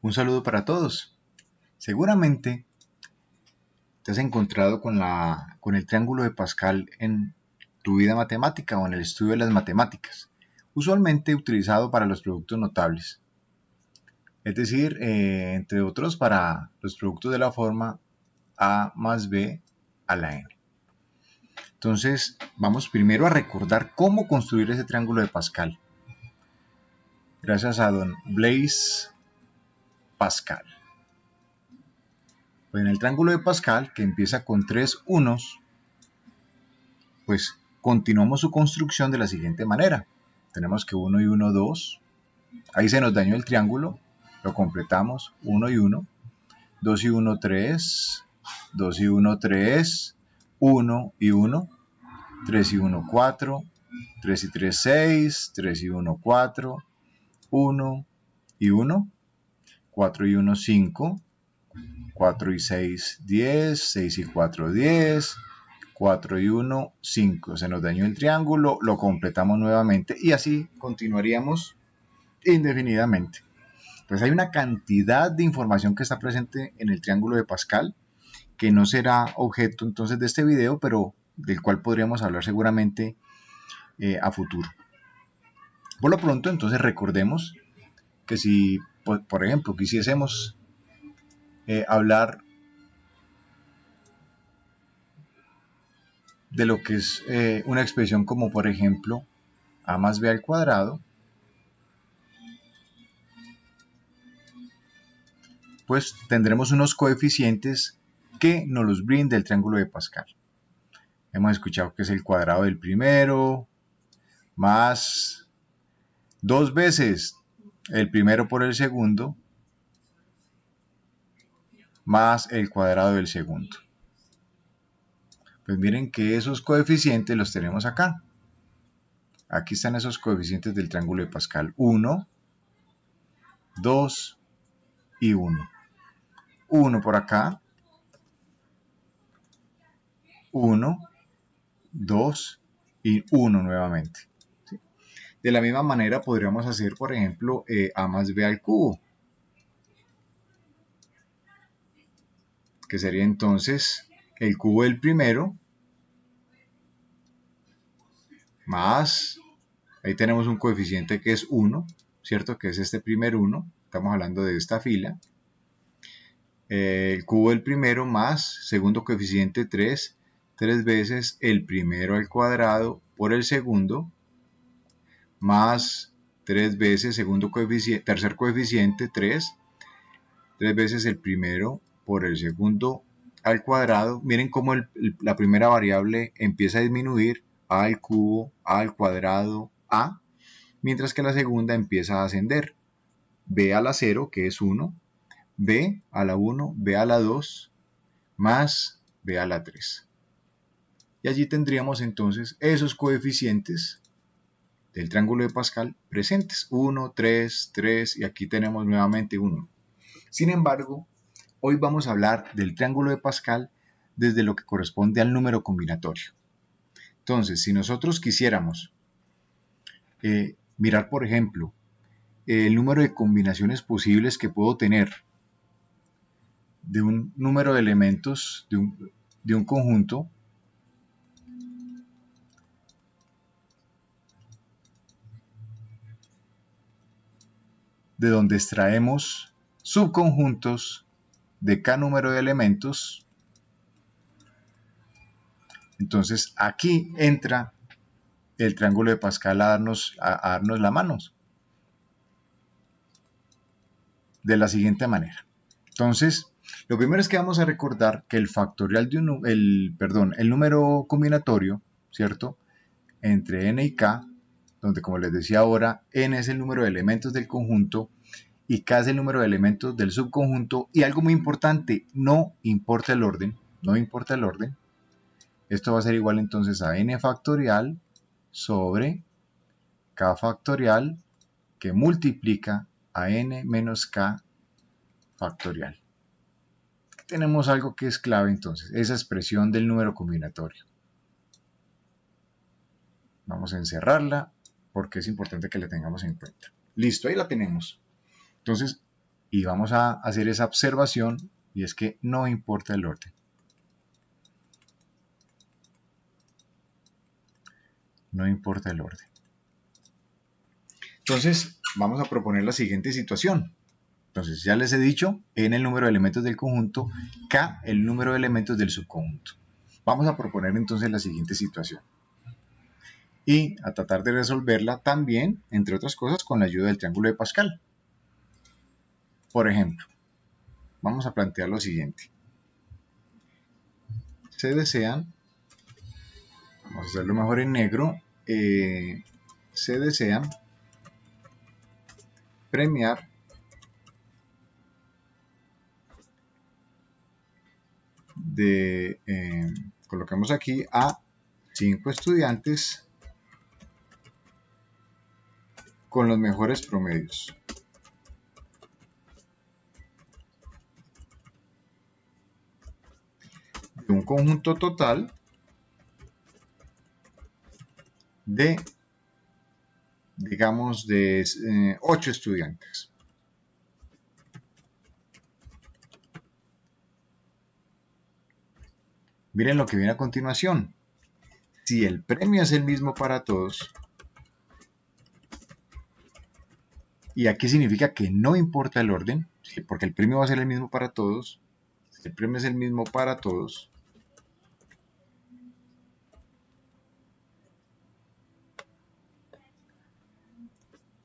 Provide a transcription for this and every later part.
Un saludo para todos. Seguramente te has encontrado con el triángulo de Pascal en tu vida matemática o en el estudio de las matemáticas, usualmente utilizado para los productos notables. Es decir, entre otros para los productos de la forma a más b a la n. Entonces, vamos primero a recordar cómo construir ese triángulo de Pascal. Gracias a don Blaise Pascal. Pues en el triángulo de Pascal, que empieza con 3 unos, pues continuamos su construcción de la siguiente manera. Tenemos que 1 y 1, 2. Ahí se nos dañó el triángulo. Lo completamos. 1 y 1. 2 y 1, 3. 2 y 1, 3. 1 y 1. 3 y 1, 4. 3 y 3, 6. 3 y 1, 4. 1 y 1. 4 y 1, 5. 4 y 6, 10. 6 y 4, 10. 4 y 1, 5. Se nos dañó el triángulo, lo completamos nuevamente y así continuaríamos indefinidamente. Pues hay una cantidad de información que está presente en el triángulo de Pascal que no será objeto entonces de este video, pero del cual podríamos hablar seguramente a futuro. Por lo pronto, entonces recordemos que si, por ejemplo, quisiésemos hablar de lo que es una expresión como, por ejemplo, a más b al cuadrado, pues tendremos unos coeficientes que nos los brinda el triángulo de Pascal. Hemos escuchado que es el cuadrado del primero, más 2 veces el primero por el segundo, más el cuadrado del segundo. Pues miren que esos coeficientes los tenemos acá. Aquí están esos coeficientes del triángulo de Pascal. 1, 2 y 1. 1 por acá. 1, 2 y 1 nuevamente. ¿Sí? De la misma manera podríamos hacer, por ejemplo, a más b al cubo. Que sería entonces el cubo del primero más, ahí tenemos un coeficiente que es 1, ¿cierto? Que es este primer 1, estamos hablando de esta fila. El cubo del primero más segundo coeficiente 3, 3 veces el primero al cuadrado por el segundo, más 3 veces segundo coeficiente, tercer coeficiente 3, 3 veces el primero por el segundo al cuadrado. Miren cómo la primera variable empieza a disminuir, a al cubo, a al cuadrado, a, mientras que la segunda empieza a ascender, b a la 0, que es 1, b a la 1, b a la 2, más b a la 3. Y allí tendríamos entonces esos coeficientes del triángulo de Pascal presentes, 1, 3, 3 y aquí tenemos nuevamente 1. Sin embargo, hoy vamos a hablar del triángulo de Pascal desde lo que corresponde al número combinatorio. Entonces, si nosotros quisiéramos mirar, por ejemplo, el número de combinaciones posibles que puedo tener de un número de elementos de un conjunto, de donde extraemos subconjuntos de cada número de elementos, entonces aquí entra el triángulo de Pascal a darnos la mano de la siguiente manera. Entonces, lo primero es que vamos a recordar que el factorial de el número combinatorio, ¿cierto? Entre n y k, donde como les decía ahora, n es el número de elementos del conjunto y k es el número de elementos del subconjunto, y algo muy importante, no importa el orden, esto va a ser igual entonces a n factorial sobre k factorial que multiplica a n menos k factorial. Aquí tenemos algo que es clave entonces, esa expresión del número combinatorio. Vamos a encerrarla porque es importante que la tengamos en cuenta. Listo, ahí la tenemos. Entonces, y vamos a hacer esa observación, y es que no importa el orden. No importa el orden. Entonces, vamos a proponer la siguiente situación. Entonces, ya les he dicho, n el número de elementos del conjunto, k el número de elementos del subconjunto. Vamos a proponer entonces la siguiente situación. Y a tratar de resolverla también, entre otras cosas, con la ayuda del triángulo de Pascal. Por ejemplo, vamos a plantear lo siguiente. Se desean, vamos a hacerlo mejor en negro, se desean premiar colocamos aquí a 5 estudiantes con los mejores promedios. De un conjunto total de, digamos, de 8 estudiantes. Miren lo que viene a continuación. Si el premio es el mismo para todos, y aquí significa que no importa el orden, porque el premio va a ser el mismo para todos, si el premio es el mismo para todos,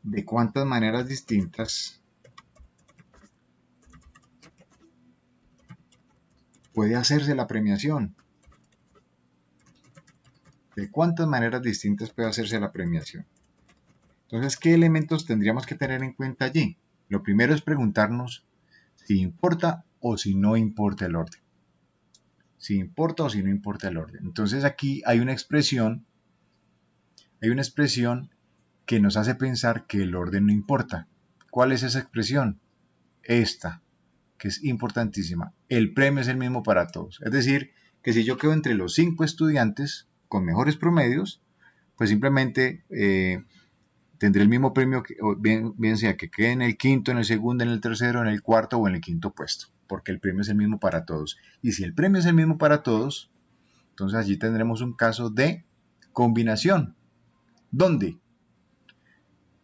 ¿de cuántas maneras distintas puede hacerse la premiación? ¿De cuántas maneras distintas puede hacerse la premiación? Entonces, ¿qué elementos tendríamos que tener en cuenta allí? Lo primero es preguntarnos si importa o si no importa el orden. Si importa o si no importa el orden. Entonces aquí hay una expresión que nos hace pensar que el orden no importa. ¿Cuál es esa expresión? Esta, que es importantísima. El premio es el mismo para todos. Es decir, que si yo quedo entre los 5 estudiantes con mejores promedios, pues simplemente tendré el mismo premio, bien sea que quede en el quinto, en el segundo, en el tercero, en el cuarto o en el quinto puesto, porque el premio es el mismo para todos. Y si el premio es el mismo para todos, entonces allí tendremos un caso de combinación, donde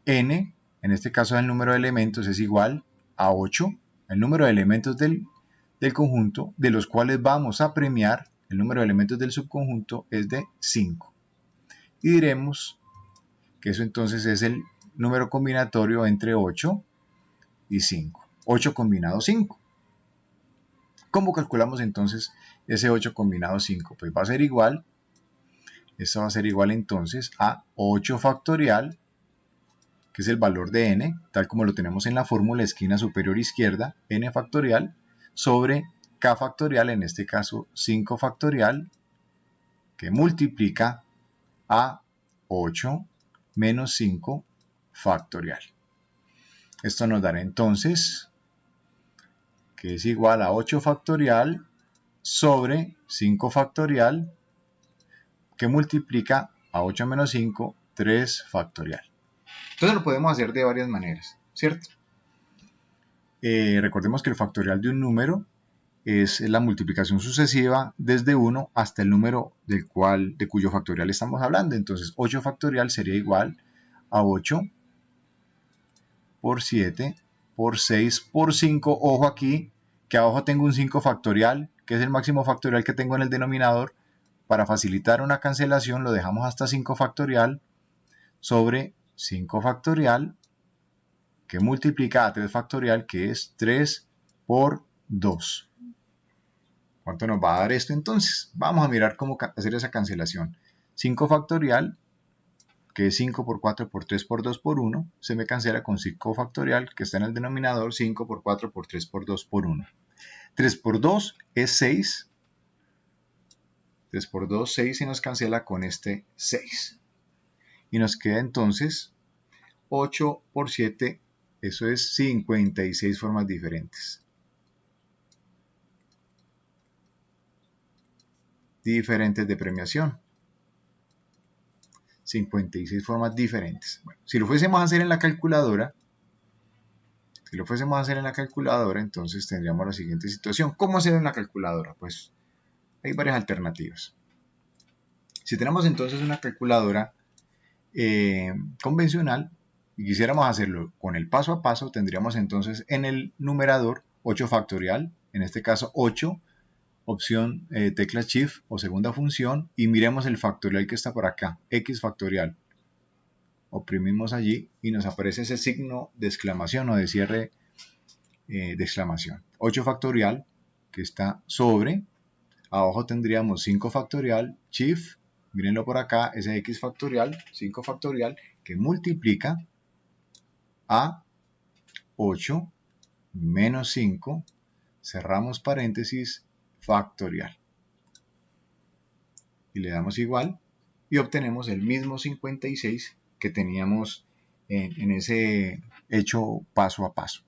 n, en este caso el número de elementos, es igual a 8, el número de elementos del conjunto, de los cuales vamos a premiar, el número de elementos del subconjunto es de 5. Y diremos que eso entonces es el número combinatorio entre 8 y 5. 8 combinado 5. ¿Cómo calculamos entonces ese 8 combinado 5? Pues va a ser igual, esto va a ser igual entonces a 8 factorial, que es el valor de n, tal como lo tenemos en la fórmula esquina superior izquierda, n factorial, sobre k factorial, en este caso 5 factorial, que multiplica a 8 menos 5 factorial. Esto nos dará entonces que es igual a 8 factorial sobre 5 factorial, que multiplica a 8 menos 5, 3 factorial. Entonces lo podemos hacer de varias maneras, ¿cierto? Recordemos que el factorial de un número es la multiplicación sucesiva desde 1 hasta el número de cuyo factorial estamos hablando. Entonces 8 factorial sería igual a 8 por 7 por 6 por 5. Ojo aquí que abajo tengo un 5 factorial, que es el máximo factorial que tengo en el denominador. Para facilitar una cancelación lo dejamos hasta 5 factorial sobre 5 factorial, que multiplica a 3 factorial, que es 3 por 2. ¿Cuánto nos va a dar esto entonces? Vamos a mirar cómo hacer esa cancelación. 5 factorial, que es 5 por 4 por 3 por 2 por 1, se me cancela con 5 factorial, que está en el denominador, 5 por 4 por 3 por 2 por 1. 3 por 2 es 6. 3 por 2, 6, y nos cancela con este 6. Y nos queda entonces 8 por 7, eso es 56 formas diferentes. Diferentes de premiación. 56 formas diferentes. Bueno, si lo fuésemos a hacer en la calculadora, Si lo fuésemos a hacer en la calculadora, entonces tendríamos la siguiente situación. ¿Cómo hacerlo en la calculadora? Pues hay varias alternativas. Si tenemos entonces una calculadora convencional y quisiéramos hacerlo con el paso a paso, tendríamos entonces en el numerador 8 factorial, en este caso 8, opción tecla shift o segunda función, y miremos el factorial que está por acá, x factorial. Oprimimos allí y nos aparece ese signo de exclamación o de cierre de exclamación. 8 factorial que está sobre, abajo tendríamos 5 factorial, shift, mírenlo por acá, ese x factorial, 5 factorial, que multiplica a 8 menos 5, cerramos paréntesis, factorial. Y le damos igual y obtenemos el mismo 56 que teníamos en ese hecho paso a paso.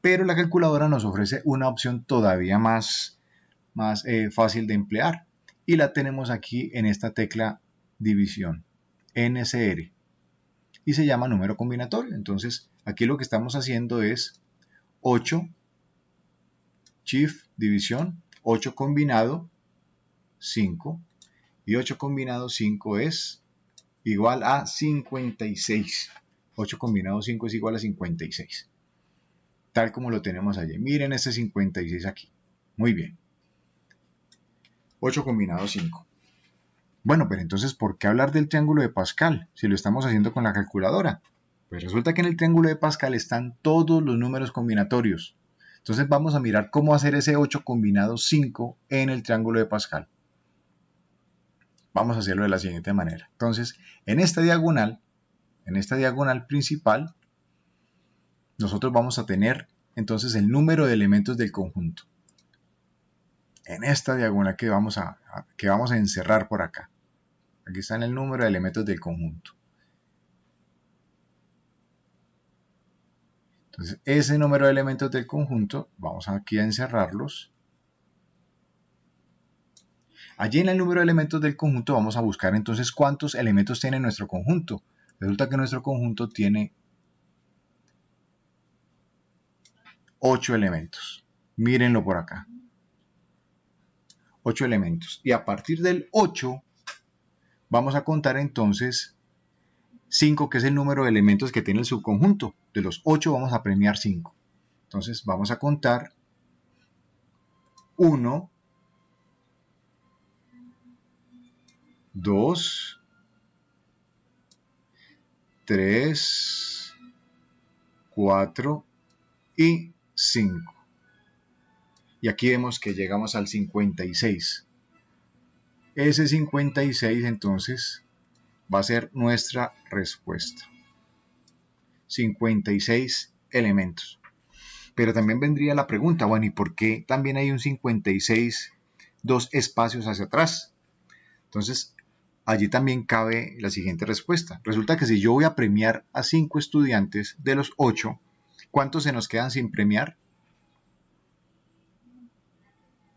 Pero la calculadora nos ofrece una opción todavía más fácil de emplear y la tenemos aquí en esta tecla división, NCR, y se llama número combinatorio. Entonces aquí lo que estamos haciendo es 8 shift división, 8 combinado 5, y 8 combinado 5 es igual a 56. 8 combinado 5 es igual a 56. Tal como lo tenemos allí. Miren ese 56 aquí. Muy bien. 8 combinado 5. Bueno, pero entonces, ¿por qué hablar del triángulo de Pascal si lo estamos haciendo con la calculadora? Pues resulta que en el triángulo de Pascal están todos los números combinatorios. Entonces vamos a mirar cómo hacer ese 8 combinado 5 en el triángulo de Pascal. Vamos a hacerlo de la siguiente manera. Entonces, en esta diagonal principal, nosotros vamos a tener entonces el número de elementos del conjunto. En esta diagonal que vamos a encerrar por acá. Aquí está el número de elementos del conjunto. Entonces, ese número de elementos del conjunto, vamos aquí a encerrarlos. Allí en el número de elementos del conjunto vamos a buscar entonces cuántos elementos tiene nuestro conjunto. Resulta que nuestro conjunto tiene 8 elementos. Mírenlo por acá. 8 elementos. Y a partir del 8 vamos a contar entonces 5, que es el número de elementos que tiene el subconjunto. De los 8 vamos a premiar 5. Entonces vamos a contar 1, 2, 3, 4 y 5. Y aquí vemos que llegamos al 56. Ese 56 entonces va a ser nuestra respuesta. 56 elementos. Pero también vendría la pregunta, bueno, ¿y por qué también hay un 56, 2 espacios hacia atrás? Entonces, allí también cabe la siguiente respuesta. Resulta que si yo voy a premiar a 5 estudiantes de los 8, ¿cuántos se nos quedan sin premiar?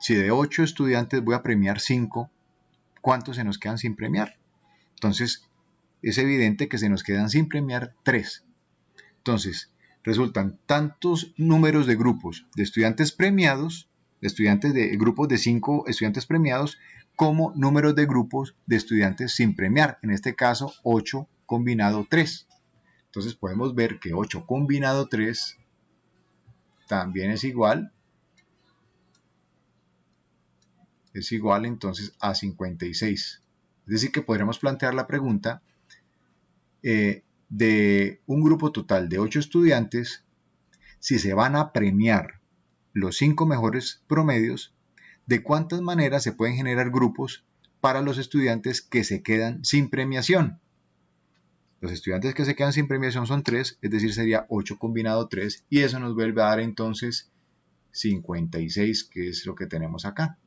Si de 8 estudiantes voy a premiar 5, ¿cuántos se nos quedan sin premiar? Entonces, es evidente que se nos quedan sin premiar 3. Entonces, resultan tantos números de grupos de estudiantes premiados, de grupos de 5 estudiantes premiados, como números de grupos de estudiantes sin premiar. En este caso, 8 combinado 3. Entonces podemos ver que 8 combinado 3 también es igual entonces a 56. Es decir, que podríamos plantear la pregunta de un grupo total de 8 estudiantes, si se van a premiar los 5 mejores promedios, ¿de cuántas maneras se pueden generar grupos para los estudiantes que se quedan sin premiación? Los estudiantes que se quedan sin premiación son 3, es decir, sería 8 combinado 3, y eso nos vuelve a dar entonces 56, que es lo que tenemos acá.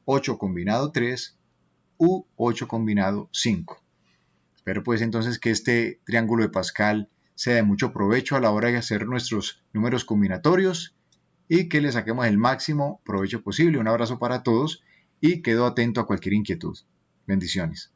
8 combinado 3 u 8 combinado 5. Espero pues entonces que este triángulo de Pascal sea de mucho provecho a la hora de hacer nuestros números combinatorios y que le saquemos el máximo provecho posible. Un abrazo para todos y quedo atento a cualquier inquietud. Bendiciones.